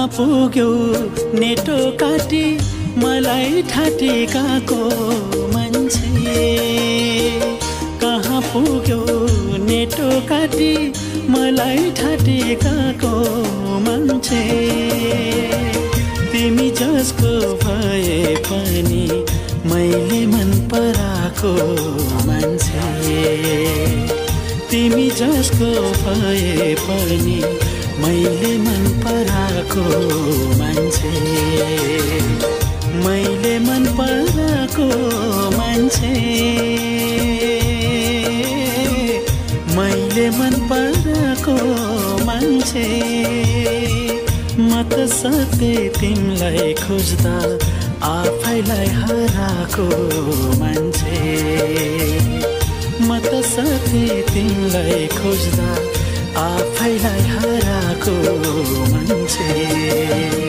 कहाँ पुग्यो नेटो काटी मलाई ठाटेकाको मान्छे, कहाँ पुग्यो नेटो काटी मलाई ठाटेकाको मान्छे। तिमी जसको भए पनि मैले मन पराको मान्छे, तिमी जसको भए पनि मैले मन पराको मान्छे, मैले मन पराको मान्छे, मैले मन पराको मान्छे। म त सधैँ तिमीलाई खोज्दा आफैलाई हराएको मान्छे, म त सधैँ तिमीलाई खोज्दा आफैलाई हराएको मान्छे।